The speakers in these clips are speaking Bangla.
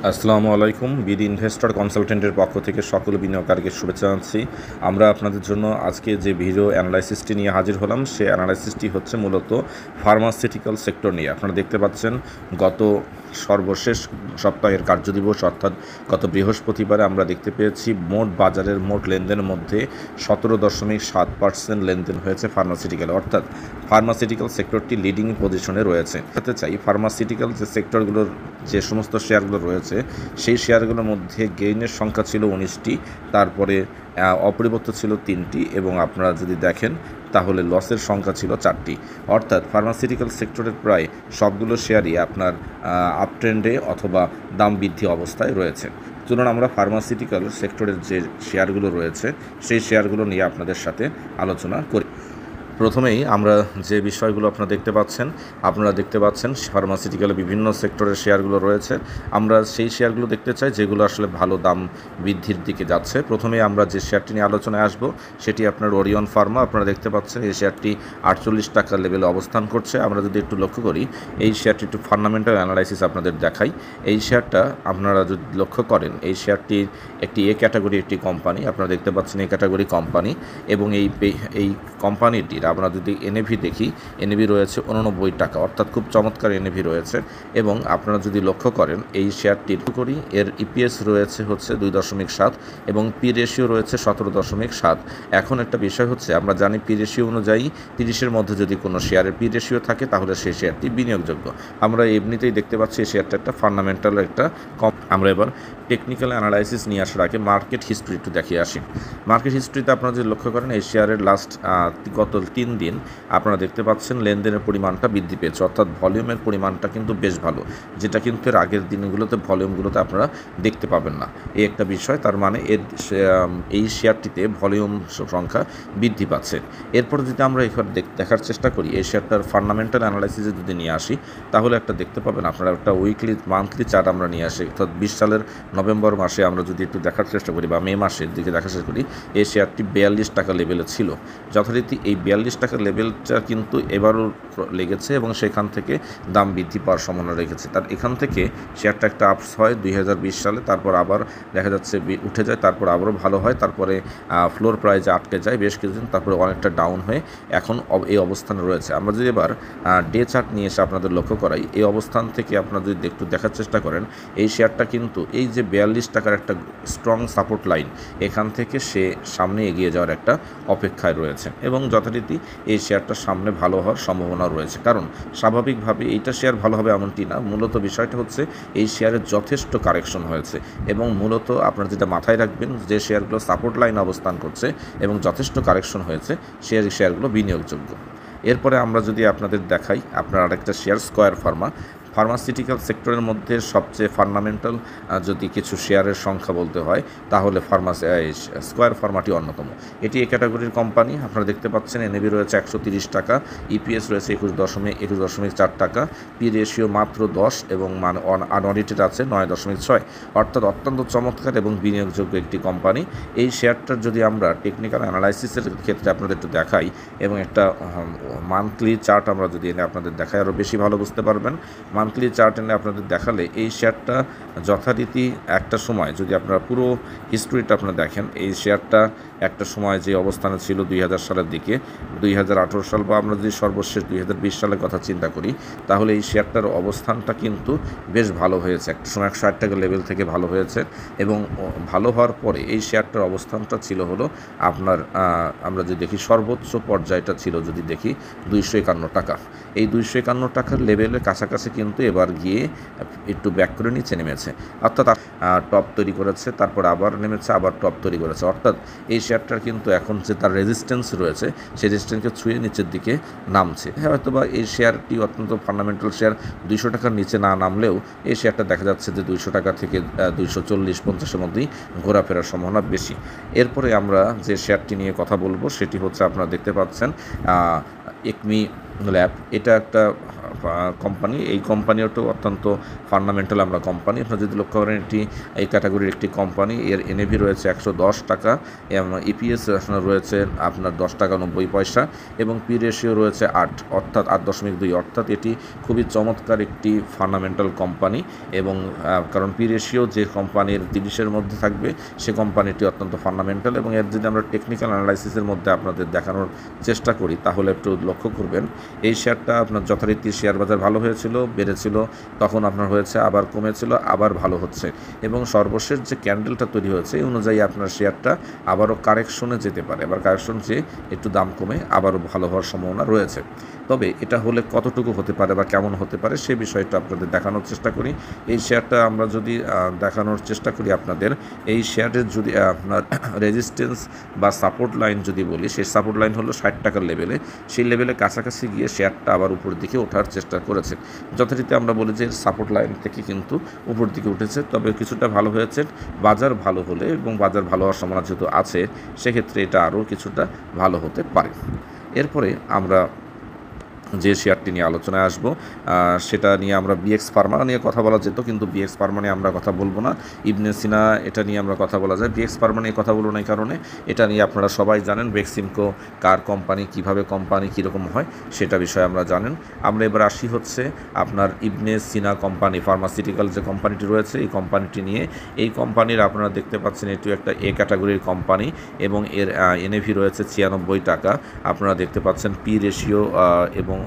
আসসালামু আলাইকুম। বিডি ইনভেস্টর কনসালটেন্টের পক্ষ থেকে সকল বিনিয়োগকারীকে শুভেচ্ছা জানাচ্ছি। আমরা আপনাদের জন্য আজকে যে ভিডিও অ্যানালাইসিসটি নিয়ে হাজির হলাম, সে অ্যানালাইসিসটি হচ্ছে মূলত ফার্মাসিউটিক্যাল সেক্টর নিয়ে। আপনারা দেখতে পাচ্ছেন গত সর্বশেষ সপ্তাহের কার্যদিবস অর্থাৎ গত বৃহস্পতিবারে আমরা দেখতে পেয়েছি মোট বাজারের মোট লেনদেনের মধ্যে 17.7% লেনদেন হয়েছে ফার্মাসিউটিক্যাল, অর্থাৎ ফার্মাসিউটিক্যাল সেক্টরটি লিডিং পজিশনে রয়েছে। বলতে চাই ফার্মাসিউটিক্যাল যে সেক্টরগুলোর যে সমস্ত শেয়ারগুলো রয়েছে সেই শেয়ারগুলোর মধ্যে গেইনের সংখ্যা ছিল 19টি, তারপরে অপরিবর্তিত ছিল 3টি, এবং আপনারা যদি দেখেন তাহলে লসের সংখ্যা ছিল 4টি। অর্থাৎ ফার্মাসিউটিক্যাল সেক্টরের প্রায় সবগুলো শেয়ারই আপনার আপ ট্রেন্ডে অথবা দাম বৃদ্ধি অবস্থায় রয়েছে। চলুন আমরা ফার্মাসিউটিক্যাল সেক্টরের যে শেয়ারগুলো রয়েছে সেই শেয়ারগুলো নিয়ে আপনাদের সাথে আলোচনা করি। প্রথমেই আমরা যে বিষয়গুলো আপনারা দেখতে পাচ্ছেন ফার্মাসিউটিক্যালের বিভিন্ন সেক্টরের শেয়ারগুলো রয়েছে। আমরা সেই শেয়ারগুলো দেখতে চাই যেগুলো আসলে ভালো দাম বৃদ্ধির দিকে যাচ্ছে। প্রথমেই আমরা যে শেয়ারটি নিয়ে আলোচনায় আসব সেটি আপনার ওরিয়ন ফার্মা। আপনারা দেখতে পাচ্ছেন এই শেয়ারটি 48 টাকা লেভেলে অবস্থান করছে। আমরা যদি একটু লক্ষ্য করি এই শেয়ারটি একটু ফান্ডামেন্টাল অ্যানালাইসিস আপনাদের দেখাই। এই শেয়ারটা আপনারা যদি লক্ষ্য করেন এই শেয়ারটির একটি এ ক্যাটাগরি একটি কোম্পানি, আপনারা দেখতে পাচ্ছেন এ ক্যাটাগরি কোম্পানি, এবং এই কোম্পানিটির আমরা যদি এনএভি দেখি এনএভি রয়েছে 89 টাকা, অর্থাৎ খুব চমৎকার এনএভি রয়েছে। এবং আপনারা যদি লক্ষ্য করেন এই শেয়ারটির করি এর ইপিএস রয়েছে হচ্ছে 2.7 এবং পি রেশিও রয়েছে 17.7। এখন একটা বিষয় হচ্ছে আমরা জানি পি রেশিও অনুযায়ী 30-এর মধ্যে যদি কোনো শেয়ারের পি রেশিও থাকে তাহলে সেই শেয়ারটি বিনিয়োগযোগ্য। আমরা এমনিতেই দেখতে পাচ্ছি এই শেয়ারটা একটা ফান্ডামেন্টাল একটা কম। আমরা এবার টেকনিক্যাল অ্যানালাইসিস নিয়ে আসার আগে মার্কেট হিস্ট্রি একটু দেখিয়ে আসি। মার্কেট হিস্ট্রিতে আপনারা যদি লক্ষ্য করেন এই শেয়ারের লাস্ট গত 3 দিন আপনারা দেখতে পাচ্ছেন লেনদেনের পরিমাণটা বৃদ্ধি পেয়েছে, অর্থাৎ ভলিউমের পরিমাণটা কিন্তু বেশ ভালো, যেটা কিন্তু এর আগের দিনগুলোতে ভলিউমগুলোতে আপনারা দেখতে পাবেন না। এই একটা বিষয়, তার মানে এই শেয়ারটিতে ভলিউম সংখ্যা বৃদ্ধি পাচ্ছে। এরপরে যদি আমরা এখানে দেখার চেষ্টা করি এই শেয়ারটার ফান্ডামেন্টাল অ্যানালাইসিসে যদি নিয়ে আসি তাহলে একটা দেখতে পাবেন আপনারা একটা উইকলি মান্থলি চার্ট আমরা নিয়ে আসি, অর্থাৎ 20 সালের নভেম্বর মাসে আমরা যদি একটু দেখার চেষ্টা করি বা মে মাসের দিকে দেখার চেষ্টা করি এই শেয়ারটি 42 টাকা লেভেলে ছিল। যথারীতি এই 42 টাকার লেভেলটা কিন্তু এবারও লেগেছে এবং সেখান থেকে দাম বৃদ্ধি পাওয়ার সম্ভাবনা রেখেছে। তার এখান থেকে শেয়ারটা একটা আপস হয় 2020 সালে, তারপর আবার দেখা যাচ্ছে উঠে যায়, তারপর আবারও ভালো হয়, তারপরে ফ্লোর প্রাইজে আটকে যায় বেশ কিছুদিন, তারপরে অনেকটা ডাউন হয়ে এখন এই অবস্থানে রয়েছে। আমরা যদি এবার ডে চার্ট নিয়ে এসে আপনাদের লক্ষ্য করাই এই অবস্থান থেকে আপনারা যদি একটু দেখার চেষ্টা করেন এই শেয়ারটা কিন্তু এই যে 42 টাকার একটা স্ট্রং সাপোর্ট লাইন, এখান থেকে সে সামনে এগিয়ে যাওয়ার একটা অপেক্ষায় রয়েছে এবং যথারীতি এই শেয়ারটার সামনে ভালো হওয়ার সম্ভাবনা রয়েছে। কারণ স্বাভাবিকভাবে এইটা শেয়ার ভালো হবে এমনটি না, মূলত বিষয়টা হচ্ছে এই শেয়ারের যথেষ্ট কারেকশন হয়েছে এবং মূলত আপনারা যেটা মাথায় রাখবেন যে শেয়ারগুলো সাপোর্ট লাইন অবস্থান করছে এবং যথেষ্ট কারেকশন হয়েছে শেয়ারগুলো বিনিয়োগযোগ্য। এরপরে আমরা যদি আপনাদের দেখাই আপনার আরেকটা শেয়ার স্কয়ার ফার্মা। ফার্মাসিউটিক্যাল সেক্টরের মধ্যে সবচেয়ে ফান্ডামেন্টাল যদি কিছু শেয়ারের সংখ্যা বলতে হয় তাহলে স্কয়ার ফার্মাটি অন্যতম। এটি এ ক্যাটাগরির কোম্পানি। আপনারা দেখতে পাচ্ছেন এনএভি রয়েছে 130 টাকা, ইপিএস রয়েছে 21.4 টাকা, পি রেশিও মাত্র 10 এবং আনঅডিটেড আছে 9.6, অর্থাৎ অত্যন্ত চমৎকার এবং বিনিয়োগযোগ্য একটি কোম্পানি। এই শেয়ারটার যদি আমরা টেকনিক্যাল অ্যানালাইসিসের ক্ষেত্রে আপনাদের একটু দেখাই এবং একটা মান্থলি চার্ট আমরা যদি এনে আপনাদের দেখাই আরও বেশি ভালো বুঝতে পারবেন। মান্থলি চার্ট এনে আপনাদের দেখালে এই শেয়ারটা যথারীতি একটা সময় যদি আপনারা পুরো হিস্ট্রিটা আপনারা দেখেন এই শেয়ারটা একটা সময় যে অবস্থানে ছিল 2000 সালের দিকে, 2018 সাল বা আমরা যদি সর্বশেষ 2020 সালের কথা চিন্তা করি তাহলে এই শেয়ারটার অবস্থানটা কিন্তু বেশ ভালো হয়েছে। একটা সময় 160 টাকা লেভেল থেকে ভালো হয়েছে এবং ভালো হওয়ার পরে এই শেয়ারটার অবস্থানটা ছিল হলো আপনার আমরা যদি দেখি সর্বোচ্চ পর্যায়টা ছিল যদি দেখি 251 টাকা। এই 251 টাকার লেভেলের কাছাকাছি কিন্তু এবার গিয়ে একটু ব্যাক করে নিচে নেমেছে, অর্থাৎ টপ তৈরি করেছে, তারপর আবার নেমেছে, আবার টপ তৈরি করেছে। অর্থাৎ এই শেয়ারটার কিন্তু এখন যে তার রেজিস্ট্যান্স রয়েছে সেই রেজিস্ট্যান্সকে ছুঁয়ে নিচের দিকে নামছে। হ্যাঁ, হয়তো বা এই শেয়ারটি অত্যন্ত ফান্ডামেন্টাল শেয়ার, 200 টাকার নিচে না নামলেও এই শেয়ারটা দেখা যাচ্ছে যে 200 টাকা থেকে 240-50-এর মধ্যেই ঘোরাফেরার সম্ভাবনা বেশি। এরপরে আমরা যে শেয়ারটি নিয়ে কথা বলবো সেটি হচ্ছে আপনারা দেখতে পাচ্ছেন একমি ল্যাব। এটা একটা কোম্পানি। এই কোম্পানিটাও অত্যন্ত ফান্ডামেন্টাল আমরা কোম্পানি। আপনারা যদি লক্ষ্য করেন এটি এই ক্যাটাগরির একটি কোম্পানি। এর এনএভি রয়েছে 110 টাকা, ইপিএস রয়েছে আপনার 10 টাকা 90 পয়সা এবং পি রেশিও রয়েছে 8 অর্থাৎ 8.2, অর্থাৎ এটি খুবই চমৎকার একটি ফান্ডামেন্টাল কোম্পানি। এবং কারণ পি রেশিও যে কোম্পানির 30-এর মধ্যে থাকবে সে কোম্পানিটি অত্যন্ত ফান্ডামেন্টাল। এবং এর যদি আমরা টেকনিক্যাল অ্যানালাইসিসের মধ্যে আপনাদের দেখানোর চেষ্টা করি তাহলে একটু লক্ষ্য করবেন এই শেয়ারটা আপনার যথারীতি শেয়ার বাজার ভালো হয়েছিল, বেড়েছিল, তখন আপনার হয়েছে, আবার কমেছিল, আবার ভালো হচ্ছে এবং সর্বশেষ যে ক্যান্ডেলটা তৈরি হয়েছে এই অনুযায়ী আপনার শেয়ারটা আবারও কারেকশনে যেতে পারে। আবার কারেকশন যে একটু দাম কমে আবারও ভালো হওয়ার সম্ভাবনা রয়েছে। তবে এটা হলে কতটুকু হতে পারে বা কেমন হতে পারে সে বিষয়টা আপনাদের দেখানোর চেষ্টা করি। এই শেয়ারটা আমরা যদি দেখানোর চেষ্টা করি আপনাদের, এই শেয়ারের যদি আপনার রেজিস্ট্যান্স বা সাপোর্ট লাইন যদি বলি, সেই সাপোর্ট লাইন হলো 60 টাকার লেভেলে। সেই লেভেলে কাছাকাছি গিয়ে শেয়ারটা আবার উপর দিকে ওঠার চেষ্টা করেছে। যথারীতি আমরা বলি যে সাপোর্ট লাইন থেকে কিন্তু উপর দিকে উঠেছে, তবে কিছুটা ভালো হয়েছে। বাজার ভালো হলে এবং বাজার ভালো হওয়ার সম্ভাবনা যেহেতু আছে সেক্ষেত্রে এটা আরও কিছুটা ভালো হতে পারে। এরপরে আমরা যে শেয়ারটি নিয়ে আলোচনায় আসবো সেটা নিয়ে আমরা বিএক্স ফার্মা নিয়ে কথা বলা যেত, কিন্তু বিএক্স ফার্মা নিয়ে আমরা কথা বলবো না। ইবনে সিনা এটা নিয়ে আমরা কথা বলা যায়। বিএক্স ফার্মা নিয়ে কথা বলবো না এই কারণে এটা নিয়ে আপনারা সবাই জানেন বেক্সিমকো কার কোম্পানি, কীভাবে কোম্পানি কীরকম হয় সেটা বিষয়ে আমরা জানেন। আমরা এবার আসি হচ্ছে আপনার ইবনে সিনা কোম্পানি, ফার্মাসিউটিক্যাল যে কোম্পানিটি রয়েছে এই কোম্পানিটি নিয়ে। এই কোম্পানির আপনারা দেখতে পাচ্ছেন এটিও একটা এ ক্যাটাগরির কোম্পানি এবং এর এনএভি রয়েছে 96 টাকা। আপনারা দেখতে পাচ্ছেন পি রেশিও এবং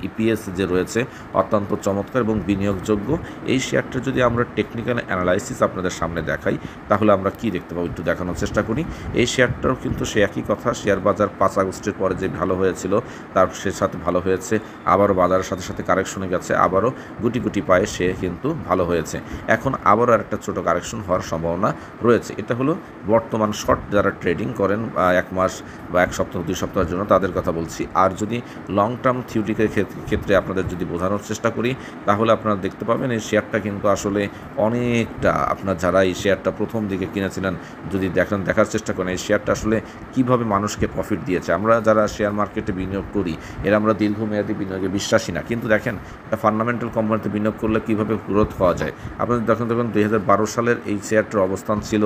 ইপিএস যে রয়েছে অত্যন্ত চমৎকার এবং বিনিয়োগযোগ্য। এই শেয়ারটা যদি আমরা টেকনিক্যাল অ্যানালাইসিস আপনাদের সামনে দেখাই তাহলে আমরা কি দেখতে পাবো একটু দেখানোর চেষ্টা করি। এই শেয়ারটাও কিন্তু সে একই কথা, শেয়ার বাজার 5 আগস্টের পরে যে ভালো হয়েছিল তার সে সাথে ভালো হয়েছে, আবারও বাজারের সাথে সাথে কারেকশনে গেছে, আবারও গুটি গুটি পায়ে সে কিন্তু ভালো হয়েছে। এখন আবারও আরেকটা ছোটো কারেকশন হওয়ার সম্ভাবনা রয়েছে। এটা হলো বর্তমান শর্ট যারা ট্রেডিং করেন 1 মাস বা 1 সপ্তাহ 2 সপ্তাহের জন্য তাদের কথা বলছি। আর যদি লং টার্ম থিওরিটির ক্ষেত্রে আপনাদের যদি বোঝানোর চেষ্টা করি তাহলে আপনারা দেখতে পাবেন এই শেয়ারটা কিন্তু আসলে অনেকটা, আপনার যারা এই শেয়ারটা প্রথম দিকে কিনেছিলেন যদি দেখার চেষ্টা করেন এই শেয়ারটা আসলে কীভাবে মানুষকে প্রফিট দিয়েছে। আমরা যারা শেয়ার মার্কেটে বিনিয়োগ করি এরা আমরা দীর্ঘমেয়াদী বিনিয়োগে বিশ্বাসী না, কিন্তু দেখেন একটা ফান্ডামেন্টাল কোম্পানিতে বিনিয়োগ করলে কীভাবে গ্রোথ হওয়া যায়। আপনাদের দেখুন 2012 সালের এই শেয়ারটার অবস্থান ছিল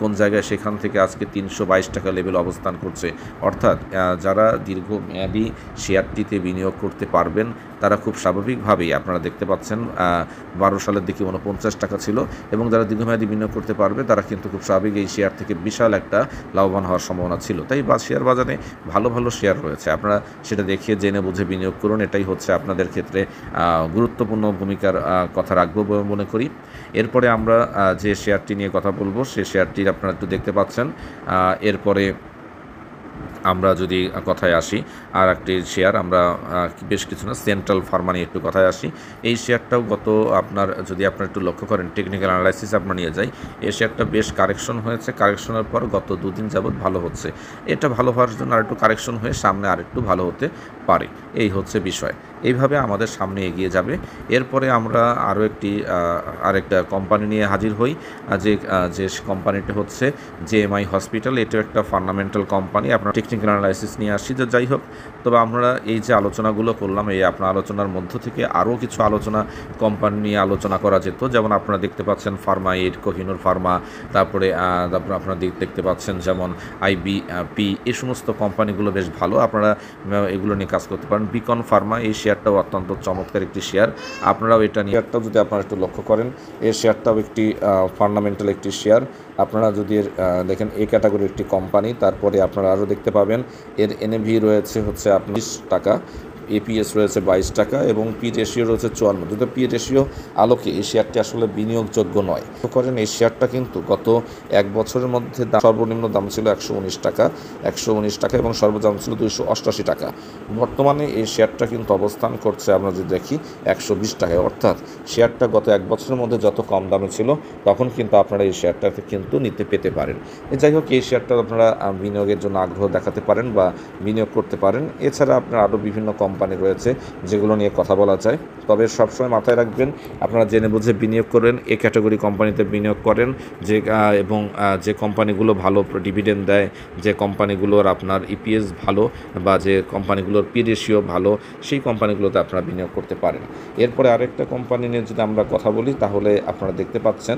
কোন জায়গায়, সেখান থেকে আজকে 322 টাকা লেভেল অবস্থান করছে। অর্থাৎ যারা দীর্ঘমেয়াদী শেয়ারটিতে বিনিয়োগ করতে পারবেন তারা খুব স্বাভাবিকভাবেই আপনারা দেখতে পাচ্ছেন 12 সালের দিকে 49 টাকা ছিল এবং যারা দীর্ঘমেয়াদী বিনিয়োগ করতে পারবে তারা কিন্তু খুব স্বাভাবিক এই শেয়ার থেকে বিশাল একটা লাভবান হওয়ার সম্ভাবনা ছিল। তাই শেয়ার বাজারে ভালো ভালো শেয়ার রয়েছে, আপনারা সেটা দেখিয়ে জেনে বুঝে বিনিয়োগ করুন। এটাই হচ্ছে আপনাদের ক্ষেত্রে গুরুত্বপূর্ণ ভূমিকার কথা রাখবো বলে মনে করি। এরপরে আমরা যে শেয়ারটি নিয়ে কথা বলবো সে শেয়ারটির আপনারা একটু দেখতে পাচ্ছেন। এরপরে আমরা যদি কথায় আসি আর একটি শেয়ার আমরা বেশ কিছু না সেন্ট্রাল ফার্মা নিয়ে একটু কথায় আসি। এই শেয়ারটাও আপনার যদি আপনারা একটু লক্ষ্য করেন টেকনিক্যাল অ্যানালাইসিস আমরা নিয়ে যাই, এই শেয়ারটা বেশ কারেকশন হয়েছে, কারেকশনের পর গত 2 দিন যাবৎ ভালো হচ্ছে। এটা ভালো হওয়ার জন্য আরেকটু কারেকশন হয়ে সামনে আরেকটু ভালো হতে পারে, এই হচ্ছে বিষয়। এইভাবে আমাদের সামনে এগিয়ে যাবে। এরপরে আমরা আরও আরেকটা কোম্পানি নিয়ে হাজির হই যে কোম্পানিটা হচ্ছে জেএমআই হসপিটাল। এটাও একটা ফান্ডামেন্টাল কোম্পানি। আপনার টেকনিক্যাল অ্যানালাইসিস নিয়ে আসছি যে যাই হোক, তবে আমরা এই যে আলোচনাগুলো করলাম এই আপনার আলোচনার মধ্য থেকে আরও কিছু আলোচনা কোম্পানি নিয়ে আলোচনা করা যেত। যেমন আপনারা দেখতে পাচ্ছেন ফার্মাইড, কোহিনুর ফার্মা, তারপরে আপনারা দেখতে পাচ্ছেন যেমন আইবিপি, এই সমস্ত কোম্পানিগুলো বেশ ভালো, আপনারা এগুলো নিয়ে কাজ করতে পারেন। বিকন ফার্মা এই শেয়ারটাও অত্যন্ত চমৎকার একটি শেয়ার, আপনারাও এটা নিয়ে শেয়ারটাও যদি আপনারা একটু লক্ষ্য করেন এই শেয়ারটাও একটি ফান্ডামেন্টাল একটি শেয়ার। আপনারা যদি দেখেন এ ক্যাটাগরির একটি কোম্পানি। তারপরে আপনারা আরও দেখতে পাবেন এর এনএভি রয়েছে হচ্ছে আপনার 20 টাকা, এপিএস রয়েছে 22 টাকা এবং পি রেশিও রয়েছে 54। যদি পি রেশিও আলোকে এই শেয়ারটি আসলে বিনিয়োগযোগ্য নয়। করেন এই শেয়ারটা কিন্তু গত 1 বছরের মধ্যে সর্বনিম্ন দাম ছিল 119 টাকা এবং সর্বোচ্চ দাম ছিল 288 টাকা। বর্তমানে এই শেয়ারটা কিন্তু অবস্থান করছে আমরা যদি দেখি 120 টাকায়। অর্থাৎ শেয়ারটা গত 1 বছরের মধ্যে যত কম দামে ছিল তখন কিন্তু আপনারা এই শেয়ারটাকে কিন্তু পেতে পারেন। যাই হোক, এই শেয়ারটা আপনারা বিনিয়োগের জন্য আগ্রহ দেখাতে পারেন বা বিনিয়োগ করতে পারেন। এছাড়া আপনারা আরও বিভিন্ন কোম্পানি কোম্পানি রয়েছে যেগুলো নিয়ে কথা বলা যায়। তবে সবসময় মাথায় রাখবেন, আপনারা জেনে বুঝে বিনিয়োগ করেন, এ ক্যাটাগরি কোম্পানিতে বিনিয়োগ করেন এবং যে কোম্পানিগুলো ভালো ডিভিডেন্ড দেয়, যে কোম্পানিগুলোর আপনার ইপিএস ভালো বা যে কোম্পানিগুলোর পি রেশিও ভালো, সেই কোম্পানিগুলোতে আপনারা বিনিয়োগ করতে পারেন। এরপরে আরেকটা কোম্পানি নিয়ে যদি আমরা কথা বলি, তাহলে আপনারা দেখতে পাচ্ছেন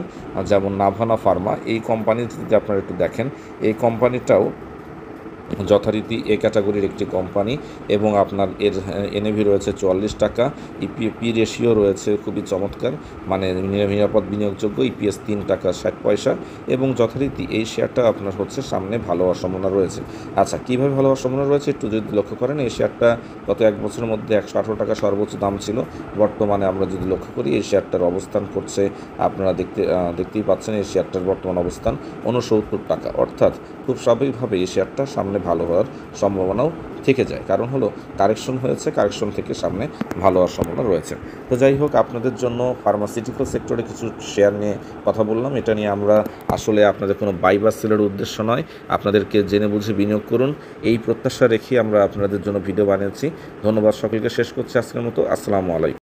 যেমন নাভানা ফার্মা, এই কোম্পানি যদি আপনারা একটু দেখেন, এই কোম্পানিটাও যথারীতি এ ক্যাটাগরির একটি কোম্পানি এবং আপনার এর এনএভি রয়েছে 44 টাকা, পি রেশিও রয়েছে খুবই চমৎকার, মানে নিরাপদ বিনিয়োগযোগ্য, ইপিএস 3 টাকা 60 পয়সা এবং যথারীতি এই শেয়ারটা আপনার হচ্ছে সামনে ভালো হওয়ার সম্ভাবনা রয়েছে। আচ্ছা, কীভাবে ভালো হওয়ার সম্ভাবনা রয়েছে একটু যদি লক্ষ্য করেন, এই শেয়ারটা গত 1 বছরের মধ্যে 118 টাকা সর্বোচ্চ দাম ছিল। বর্তমানে আমরা যদি লক্ষ্য করি, এই শেয়ারটার অবস্থান করছে, আপনারা দেখতেই পাচ্ছেন এই শেয়ারটার বর্তমান অবস্থান 69 টাকা, অর্থাৎ খুব স্বাভাবিকভাবে এই শেয়ারটা সামনে ভালো হওয়ার সম্ভাবনাও থেকে যায়। কারণ হলো কারেকশন হয়েছে, কারেকশন থেকে সামনে ভালো হওয়ার সম্ভাবনা রয়েছে। তো যাই হোক, আপনাদের জন্য ফার্মাসিউটিক্যাল সেক্টরে কিছু শেয়ার নিয়ে কথা বললাম। এটা নিয়ে আমরা আসলে আপনাদের কোনো বাই বা সেলের উদ্দেশ্য নয়, আপনাদেরকে জেনে বুঝে বিনিয়োগ করুন, এই প্রত্যাশা রেখে আমরা আপনাদের জন্য ভিডিও বানিয়েছি। ধন্যবাদ সকলকে, শেষ করছি আজকের মতো। আসসালামু আলাইকুম।